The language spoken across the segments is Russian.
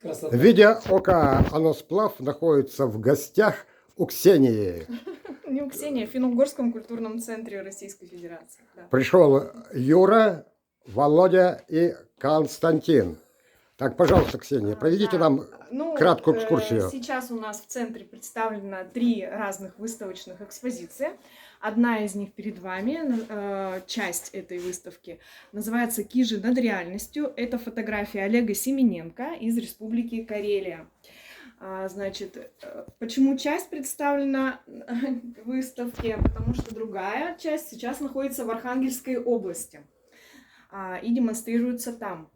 Красота. Видя ока Аносплав находится в гостях у Ксении. Не у Ксении, а в Финно-Угорском культурном центре Российской Федерации. Да. Пришел Юра, Володя и Константин. Так, пожалуйста, Ксения, проведите Да. нам краткую экскурсию. Сейчас у нас в центре представлено 3 разных выставочных экспозиции. Одна из них перед вами, часть этой выставки, называется «Кижи над реальностью». Это фотография Олега Семененко из Республики Карелия. Значит, почему часть представлена в выставке? Потому что другая часть сейчас находится в Архангельской области и демонстрируется там.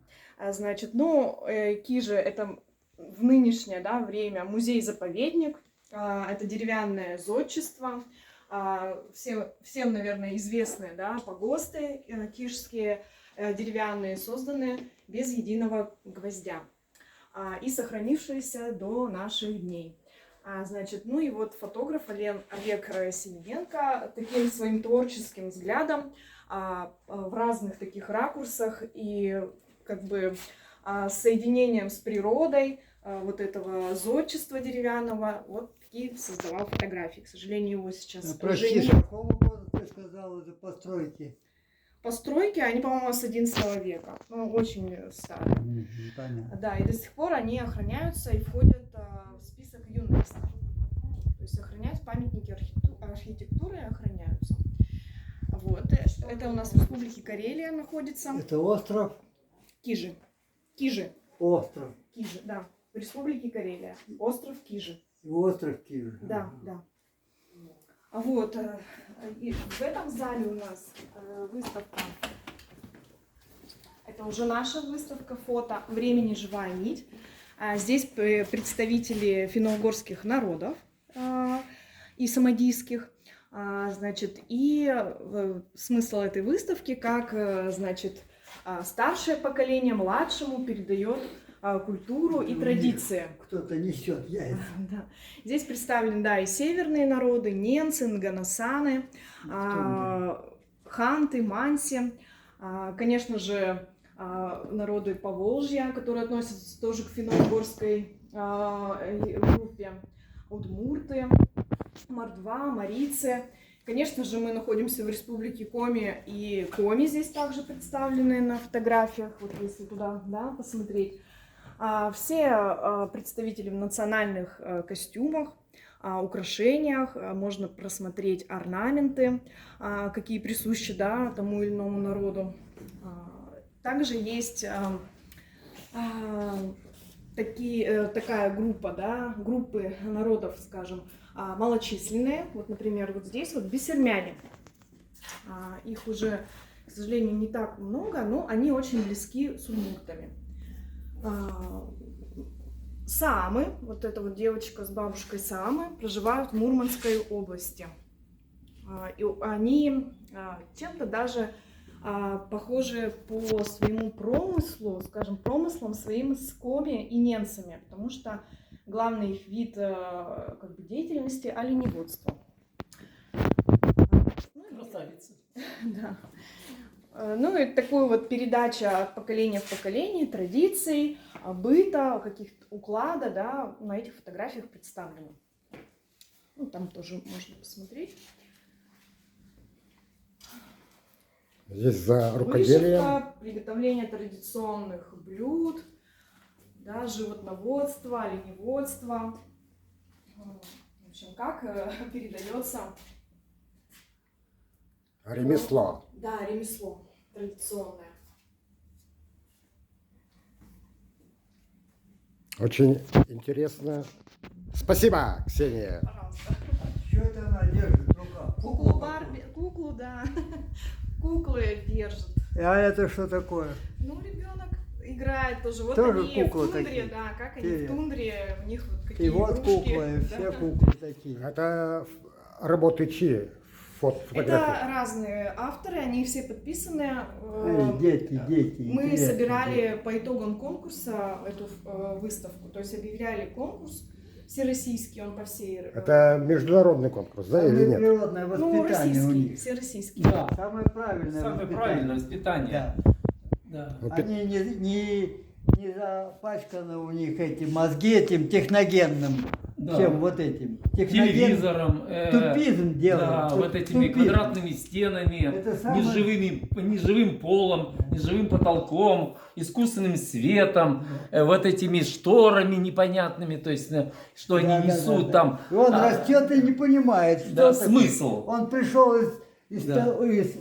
Значит, Кижи — это в нынешнее время музей-заповедник, это деревянное зодчество, всем, наверное, известные погосты кижские, деревянные, созданные без единого гвоздя и сохранившиеся до наших дней. Значит, и вот фотограф Олег Семененко таким своим творческим взглядом в разных таких ракурсах и как бы соединением с природой вот этого зодчества деревянного, вот такие создавал фотографии. К сожалению, его сейчас уже Прости, нет. какого года ты сказал, это постройки? Постройки, они, по-моему, с XI века, очень старые. Понятно. Да, и до сих пор они охраняются и входят в список ЮНЕСКО. То есть охраняются, памятники архитектуры охраняются. Вот, это у нас в Республике Карелия находится. Это остров? Кижи. Остров. Кижи, да. В Республике Карелия. Остров Кижи. Остров Киев. Да, да. Вот. И в этом зале у нас выставка. Это уже наша выставка фото «Времени живая нить». Здесь представители финно-угорских народов и самодийских. Значит, и смысл этой выставки, как, значит, старшее поколение младшему передает культуру и традиции. Кто-то несет яйца. Да. Здесь представлены, и северные народы, ненцы, нганасаны, ханты, манси, конечно же, народы Поволжья, которые относятся тоже к финно-угорской группе, удмурты, мордва, марийцы. Конечно же, мы находимся в Республике Коми, и коми здесь также представлены на фотографиях, вот если туда посмотреть. Все представители в национальных костюмах, украшениях, можно просмотреть орнаменты, какие присущи тому или иному народу. Также есть такая группа, группы народов, скажем, малочисленные. Вот, например, вот здесь вот бисермяне. Их уже, к сожалению, не так много, но они очень близки с удмуртами. Саамы, вот эта вот девочка с бабушкой Саамы, проживают в Мурманской области. И они чем-то даже похожи по своему промыслу, скажем, промыслом своим с коми и ненцами, потому что главный их вид деятельности – оленеводство. Красавица. Да. И такую вот передача от поколения в поколение традиций, быта, каких-то уклада, на этих фотографиях представлено. Там тоже можно посмотреть. Здесь за рукоделием. Вышивка, приготовление традиционных блюд, животноводство, оленеводство. В общем, как передается... Ремесло. Да, ремесло традиционное. Очень интересно. Спасибо, Ксения. Пожалуйста. Что это она держит в руках? Куклу Барби, куклу, да. Куклы держит. А это что такое? Ребенок играет тоже. Вот Тоже они в куклы тундре, такие. как они в Интересно. тундре, у них вот какие И вот игрушки. кукла, и Да. все куклы такие. Это работы чьи? Фотографии. Это разные авторы, они все подписаны. Дети. Мы интересные собирали дети. по итогам конкурса эту выставку, то есть объявляли конкурс всероссийский, он по всей... Это международный конкурс, да, или нет? Природное воспитание у российский, них. всероссийский. Да. Самое правильное Самое воспитание. правильное воспитание. Да. Да. Вот Они не запачканы у них эти мозги этим техногенным, Да. чем вот этим. Телевизором, Тупизм да, делают. вот этими Тупизм. квадратными стенами, Это самое- неживым полом, неживым потолком, искусственным светом, вот этими шторами непонятными, то есть, что они Да, да, несут да, там. да. И он а, растет и не понимает, что да, такое. смысл. Он пришел Да.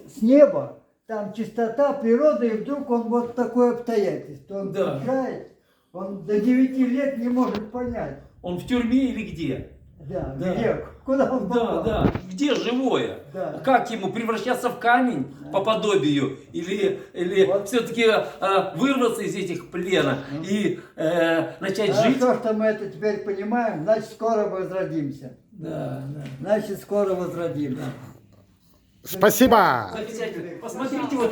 с неба, там чистота, природа, и вдруг он вот такое обстоятельство. Он Да. включает, он до 9 лет не может понять. Он в тюрьме или где? Да, Да. где, куда он Да, попал. да. Где живое? Да. Как ему превращаться в камень по подобию? Или Вот. все-таки вырваться из этих плена и начать жить? Хорошо, что мы это теперь понимаем, значит, скоро возродимся. Да, да. Значит, скоро возродимся. Спасибо! Замечательно. Посмотрите, вот